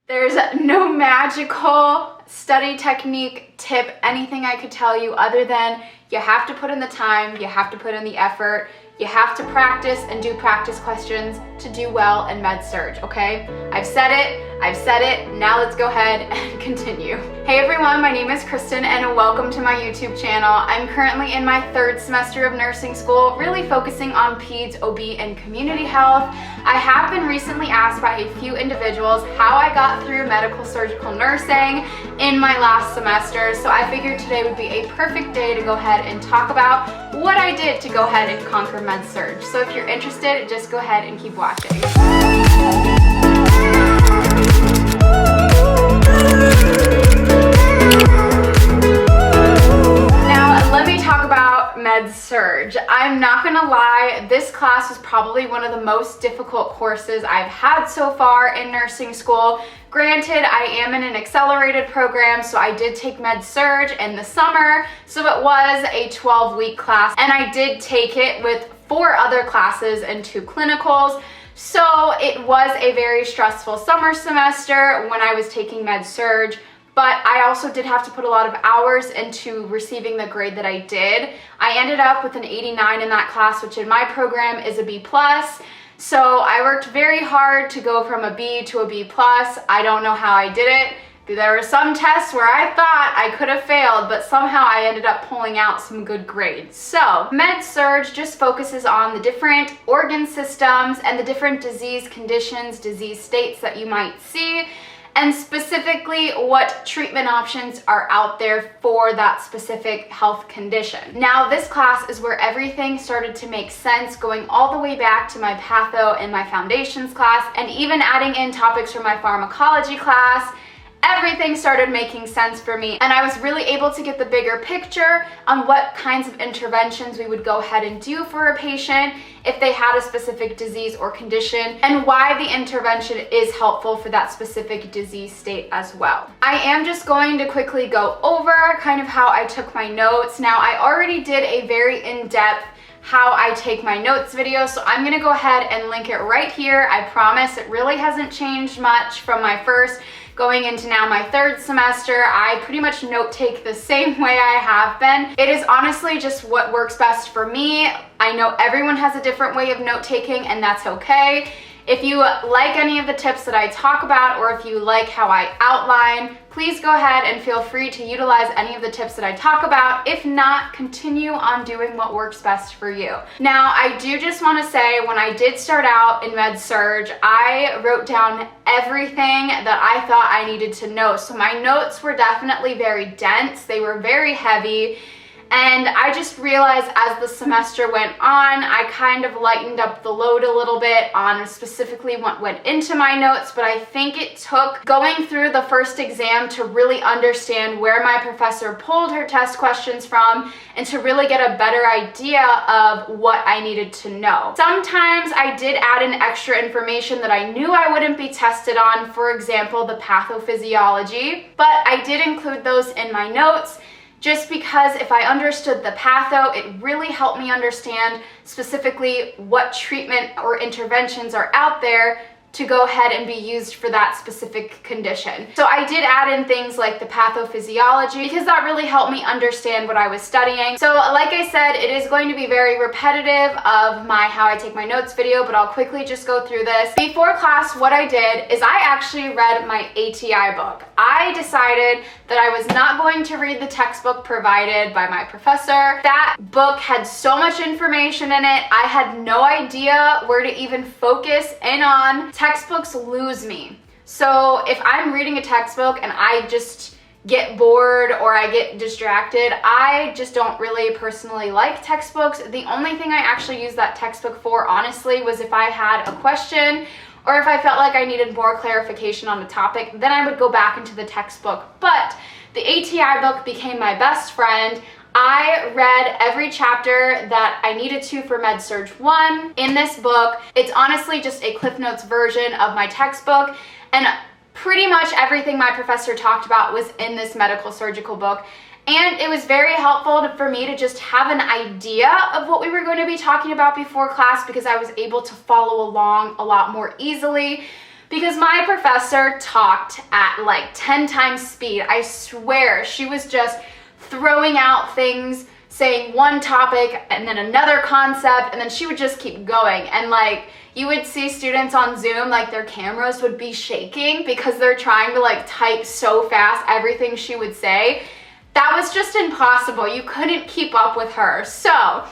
There's no magical study technique, tip, anything I could tell you other than you have to put in the time, you have to put in the effort, you have to practice and do practice questions to do well in Med-Surg, okay? I've said it, now let's go ahead and continue. Hey everyone, my name is Kristen and welcome to my YouTube channel. I'm currently in my third semester of nursing school, really focusing on peds, OB, and community health. I have been recently asked by a few individuals how I got through medical surgical nursing in my last semester, so I figured today would be a perfect day to go ahead and talk about what I did to go ahead and conquer Med-Surg. So if you're interested, just go ahead and keep watching. Now, let me talk about Med-Surg. I'm not gonna lie, this class was probably one of the most difficult courses I've had so far in nursing school. Granted, I am in an accelerated program, so I did take Med-Surg in the summer, so it was a 12-week class, and I did take it with 4 other classes and 2 clinicals. So it was a very stressful summer semester when I was taking Med-Surg, but I also did have to put a lot of hours into receiving the grade that I did. I ended up with an 89 in that class, which in my program is a B+. So I worked very hard to go from a B to a B+. I don't know how I did it. There were some tests where I thought I could have failed, but somehow I ended up pulling out some good grades. So Med-Surg just focuses on the different organ systems and the different disease conditions, disease states that you might see, and specifically what treatment options are out there for that specific health condition. Now, this class is where everything started to make sense, going all the way back to my patho and my foundations class, and even adding in topics from my pharmacology class. Everything started making sense for me, and I was really able to get the bigger picture on what kinds of interventions we would go ahead and do for a patient if they had a specific disease or condition, and why the intervention is helpful for that specific disease state as well. I am just going to quickly go over kind of how I took my notes. Now, I already did a very in-depth how I take my notes video, so I'm gonna go ahead and link it right here. I promise it really hasn't changed much from my first going into now my third semester. I pretty much note take the same way I have been. It is honestly just what works best for me. I know everyone has a different way of note taking, and that's okay. If you like any of the tips that I talk about, or if you like how I outline, please go ahead and feel free to utilize any of the tips that I talk about. If not, continue on doing what works best for you. Now, I do just want to say, when I did start out in Med-Surg, I wrote down everything that I thought I needed to know. So my notes were definitely very dense, they were very heavy. And I just realized as the semester went on, I kind of lightened up the load a little bit on specifically what went into my notes, but I think it took going through the first exam to really understand where my professor pulled her test questions from and to really get a better idea of what I needed to know. Sometimes I did add in extra information that I knew I wouldn't be tested on, for example, the pathophysiology, but I did include those in my notes, just because if I understood the patho, it really helped me understand specifically what treatment or interventions are out there to go ahead and be used for that specific condition. So I did add in things like the pathophysiology because that really helped me understand what I was studying. So like I said, it is going to be very repetitive of my how I take my notes video, but I'll quickly just go through this. Before class, what I did is I actually read my ATI book. I decided that I was not going to read the textbook provided by my professor. That book had so much information in it, I had no idea where to even focus in on. Textbooks lose me. So if I'm reading a textbook and I just get bored or I get distracted, I just don't really personally like textbooks. The only thing I actually used that textbook for, honestly, was if I had a question or if I felt like I needed more clarification on a topic, then I would go back into the textbook. But the ATI book became my best friend. I read every chapter that I needed to for Med-Surg 1 in this book. It's honestly just a Cliff Notes version of my textbook, and pretty much everything my professor talked about was in this medical surgical book. And it was very helpful for me to just have an idea of what we were going to be talking about before class, because I was able to follow along a lot more easily. because my professor talked at like 10 times speed. I swear, she was just throwing out things, saying one topic and then another concept, and then she would just keep going. And like, you would see students on Zoom, like their cameras would be shaking because they're trying to like type so fast everything she would say. That was just impossible. You couldn't keep up with her. So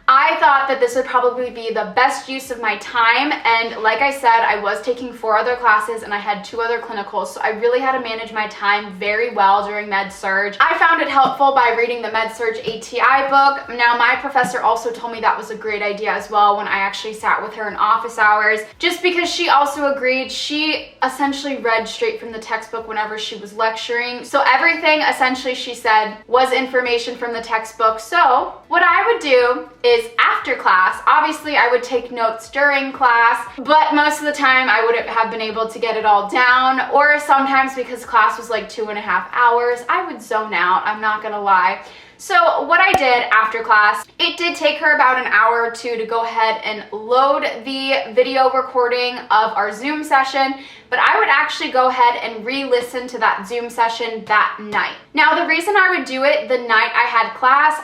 I thought that this would probably be the best use of my time, and like I said, I was taking 4 other classes and I had 2 other clinicals, so I really had to manage my time very well during Med-Surg. I found it helpful by reading the Med-Surg ATI book. Now, my professor also told me that was a great idea as well when I actually sat with her in office hours, just because she also agreed. She essentially read straight from the textbook whenever she was lecturing, so everything essentially she said was information from the textbook. So what I would do is after class, obviously I would take notes during class, but most of the time I wouldn't have been able to get it all down, or sometimes because class was like 2.5 hours, I would zone out, I'm not gonna lie. So what I did after class, it did take her about an hour or 2 to go ahead and load the video recording of our Zoom session, but I would actually go ahead and re-listen to that Zoom session that night. Now, the reason I would do it the night I had class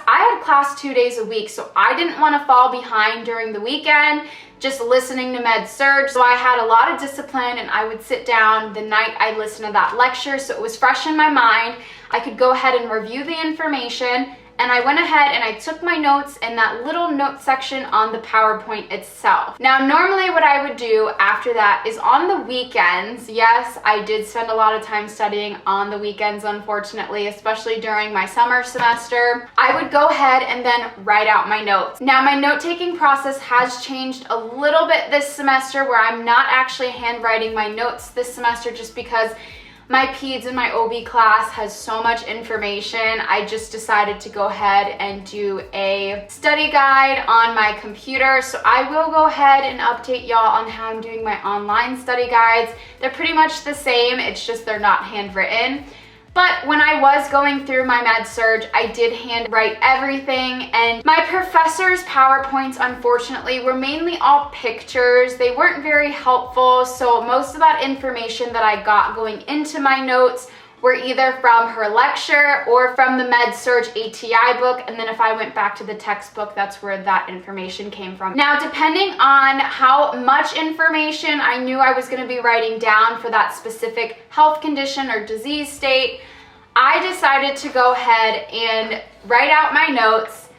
2 days a week, so I didn't want to fall behind during the weekend just listening to Med-Surg. So I had a lot of discipline, and I would sit down the night I listened to that lecture, so it was fresh in my mind. I could go ahead and review the information, and I went ahead and I took my notes in that little note section on the PowerPoint itself. Now, normally what I would do after that is on the weekends, yes, I did spend a lot of time studying on the weekends, unfortunately, especially during my summer semester, I would go ahead and then write out my notes. Now, my note-taking process has changed a little bit this semester, where I'm not actually handwriting my notes this semester just because my peds and my OB class has so much information. I just decided to go ahead and do a study guide on my computer. So I will go ahead and update y'all on how I'm doing my online study guides. They're pretty much the same, it's just they're not handwritten. But when I was going through my Med-Surg, I did handwrite everything, and my professor's PowerPoints, unfortunately, were mainly all pictures. They weren't very helpful, so most of that information that I got going into my notes were either from her lecture or from the Med-Surg ATI book, and then if I went back to the textbook, that's where that information came from. Now, depending on how much information I knew I was going to be writing down for that specific health condition or disease state, I decided to go ahead and write out my notes,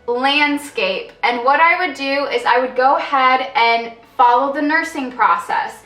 landscape, and what I would do is I would go ahead and follow the nursing process.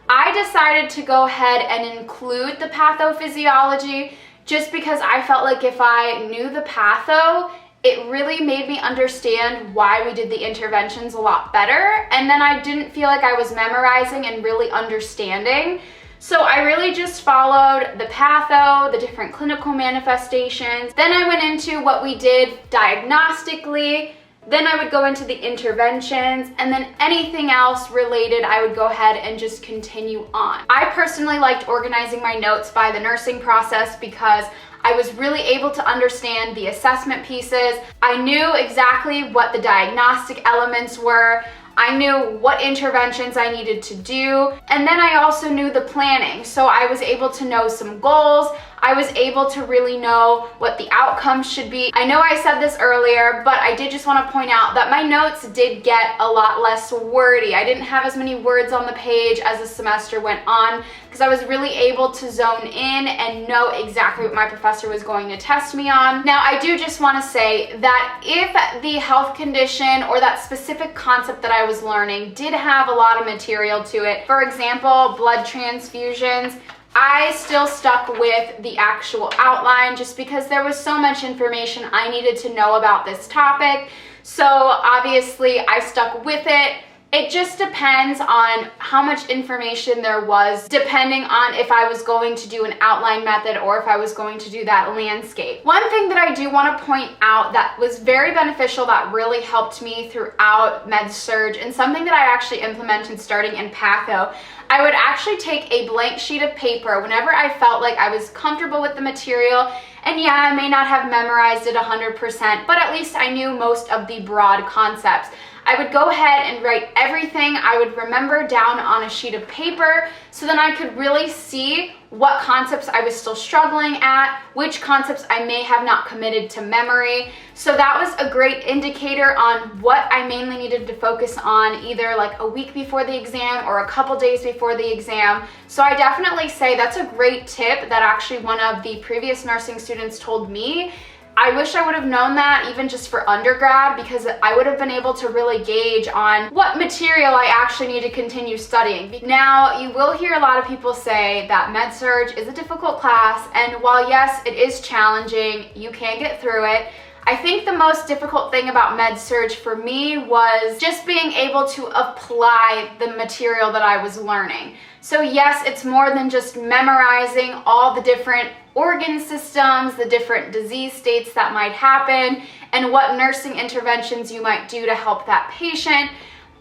I decided to go ahead and include the pathophysiology just because I felt like if I knew the patho, it really made me understand why we did the interventions a lot better, and then I didn't feel like I was memorizing and really understanding. So I really just followed the patho, the different clinical manifestations. Then I went into what we did diagnostically. Then I would go into the interventions, and then anything else related, I would go ahead and just continue on. I personally liked organizing my notes by the nursing process because I was really able to understand the assessment pieces. I knew exactly what the diagnostic elements were. I knew what interventions I needed to do, and then I also knew the planning. So I was able to know some goals. I was able to really know what the outcomes should be. I know I said this earlier, but I did just want to point out that my notes did get a lot less wordy. I didn't have as many words on the page as the semester went on because I was really able to zone in and know exactly what my professor was going to test me on. Now, I do just want to say that if the health condition or that specific concept that I was learning did have a lot of material to it, for example, blood transfusions, I still stuck with the actual outline just because there was so much information I needed to know about this topic. So obviously I stuck with it. It just depends on how much information there was, depending on if I was going to do an outline method or if I was going to do that landscape. One thing that I do want to point out that was very beneficial, that really helped me throughout Med-Surg, and something that I actually implemented starting in Patho, I would actually take a blank sheet of paper whenever I felt like I was comfortable with the material. And yeah, I may not have memorized it 100%, but at least I knew most of the broad concepts. I would go ahead and write everything I would remember down on a sheet of paper, so then I could really see what concepts I was still struggling at, which concepts I may have not committed to memory. So that was a great indicator on what I mainly needed to focus on, either like a week before the exam or a couple days before the exam. So I definitely say that's a great tip that actually one of the previous nursing students told me. I wish I would have known that even just for undergrad, because I would have been able to really gauge on what material I actually need to continue studying. Now, you will hear a lot of people say that Med-Surg is a difficult class, and while yes, it is challenging, you can get through it. I think the most difficult thing about Med-Surg for me was just being able to apply the material that I was learning. So yes, it's more than just memorizing all the different organ systems, the different disease states that might happen, and what nursing interventions you might do to help that patient.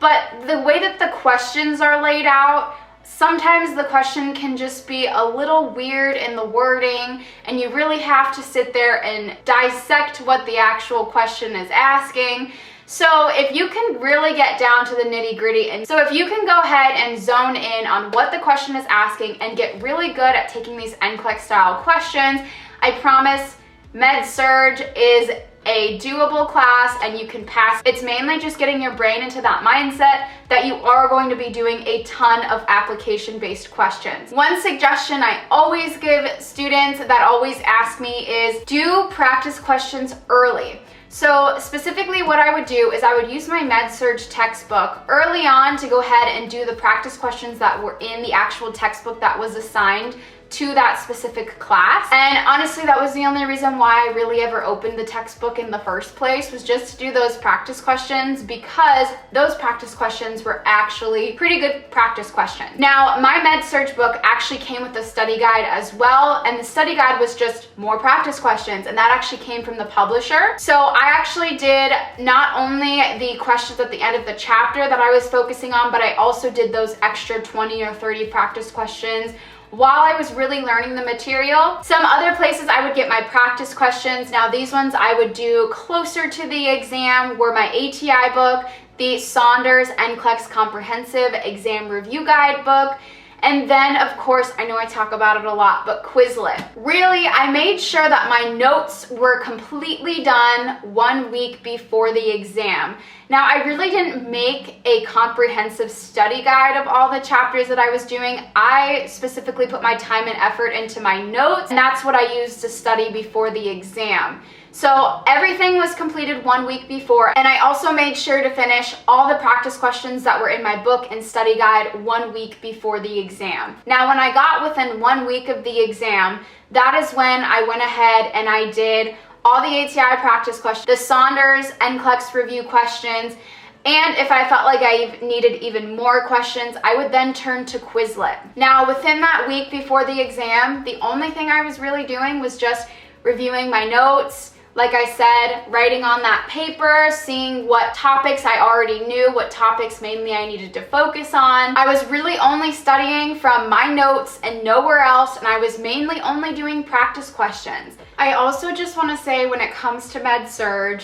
But the way that the questions are laid out, sometimes the question can just be a little weird in the wording, and you really have to sit there and dissect what the actual question is asking. So if you can really get down to the nitty-gritty, and so if you can go ahead and zone in on what the question is asking and get really good at taking these NCLEX style questions, I promise Med-Surg is a doable class and you can pass. It's mainly just getting your brain into that mindset that you are going to be doing a ton of application-based questions. One suggestion I always give students that always ask me is do practice questions early. So specifically what I would do is I would use my Med-Surg textbook early on to go ahead and do the practice questions that were in the actual textbook that was assigned to that specific class. And honestly, that was the only reason why I really ever opened the textbook in the first place, was just to do those practice questions, because those practice questions were actually pretty good practice questions. Now, my Med-Surg book actually came with a study guide as well, and the study guide was just more practice questions, and that actually came from the publisher. So I actually did not only the questions at the end of the chapter that I was focusing on, but I also did those extra 20 or 30 practice questions while I was really learning the material. Some other places I would get my practice questions. Now these ones I would do closer to the exam were my ATI book, the Saunders NCLEX Comprehensive Exam Review Guide book, and then of course, I know I talk about it a lot, but Quizlet. Really, I made sure that my notes were completely done 1 week before the exam. Now, I really didn't make a comprehensive study guide of all the chapters that I was doing. I specifically put my time and effort into my notes, and that's what I used to study before the exam. So everything was completed 1 week before, and I also made sure to finish all the practice questions that were in my book and study guide 1 week before the exam. Now, when I got within 1 week of the exam, that is when I went ahead and I did all the ATI practice questions, the Saunders NCLEX review questions, and if I felt like I needed even more questions, I would then turn to Quizlet. Now, within that week before the exam, the only thing I was really doing was just reviewing my notes, like I said, writing on that paper, seeing what topics I already knew, what topics mainly I needed to focus on. I was really only studying from my notes and nowhere else, and I was mainly only doing practice questions. I also just want to say, when it comes to Med-Surg,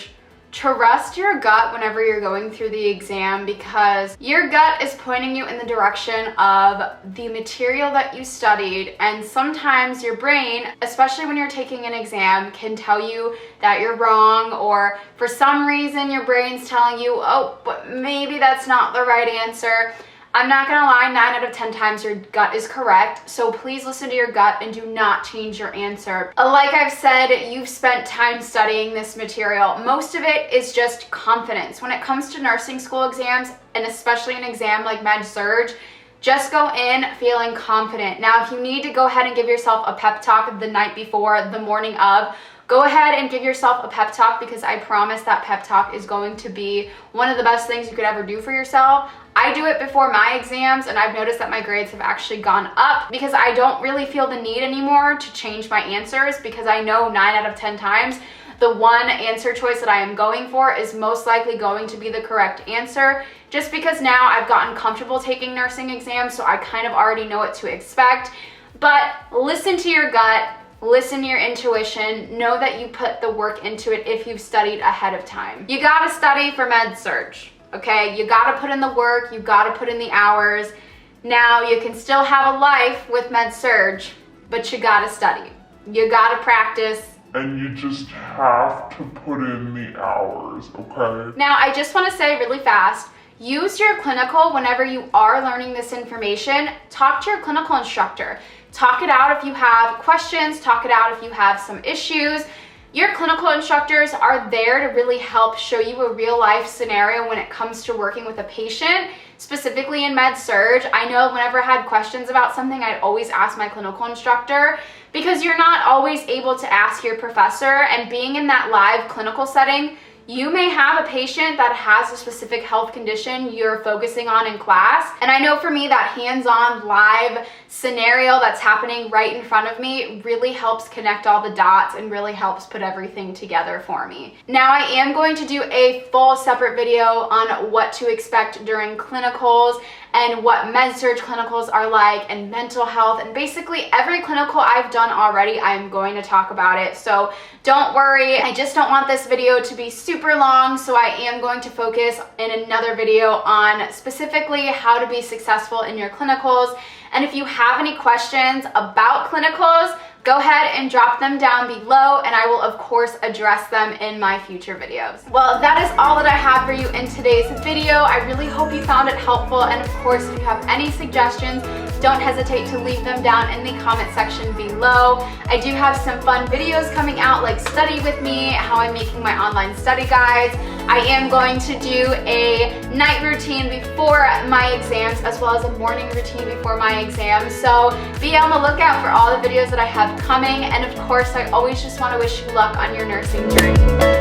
trust your gut whenever you're going through the exam, because your gut is pointing you in the direction of the material that you studied, and sometimes your brain, especially when you're taking an exam, can tell you that you're wrong, or for some reason your brain's telling you, oh, but maybe that's not the right answer. I'm not gonna lie, 9 out of 10 times your gut is correct, so please listen to your gut and do not change your answer. Like I've said, you've spent time studying this material. Most of it is just confidence. When it comes to nursing school exams, and especially an exam like Med-Surg, just go in feeling confident. Now, if you need to go ahead and give yourself a pep talk the night before, the morning of, go ahead and give yourself a pep talk, because I promise that pep talk is going to be one of the best things you could ever do for yourself. I do it before my exams, and I've noticed that my grades have actually gone up, because I don't really feel the need anymore to change my answers, because I know 9 out of 10 times the one answer choice that I am going for is most likely going to be the correct answer, just because now I've gotten comfortable taking nursing exams, so I kind of already know what to expect. But listen to your gut. Listen to your intuition. Know that you put the work into it if you've studied ahead of time. You gotta study for Med-Surg. okay? You gotta put in the work, you gotta put in the hours. Now, you can still have a life with Med-Surg, but you gotta study. You gotta practice. And you just have to put in the hours, okay? Now, I just wanna say really fast, use your clinical whenever you are learning this information. Talk to your clinical instructor. Talk it out if you have questions, talk it out if you have some issues. Your clinical instructors are there to really help show you a real life scenario when it comes to working with a patient, specifically in Med-Surg. I know whenever I had questions about something, I'd always ask my clinical instructor, because you're not always able to ask your professor, and being in that live clinical setting, you may have a patient that has a specific health condition you're focusing on in class. And I know for me, that hands-on live scenario that's happening right in front of me really helps connect all the dots and really helps put everything together for me. Now, I am going to do a full separate video on what to expect during clinicals and what Med-Surg clinicals are like, and mental health, and basically every clinical I've done already, I'm going to talk about it. So don't worry, I just don't want this video to be super long, so I am going to focus in another video on specifically how to be successful in your clinicals. And if you have any questions about clinicals, go ahead and drop them down below, and I will of course address them in my future videos. Well, that is all that I have for you in today's video. I really hope you found it helpful, and of course, if you have any suggestions, don't hesitate to leave them down in the comment section below. I do have some fun videos coming out, like Study With Me, how I'm making my online study guides. I am going to do a night routine before my exams, as well as a morning routine before my exams. So be on the lookout for all the videos that I have coming. And of course, I always just want to wish you luck on your nursing journey.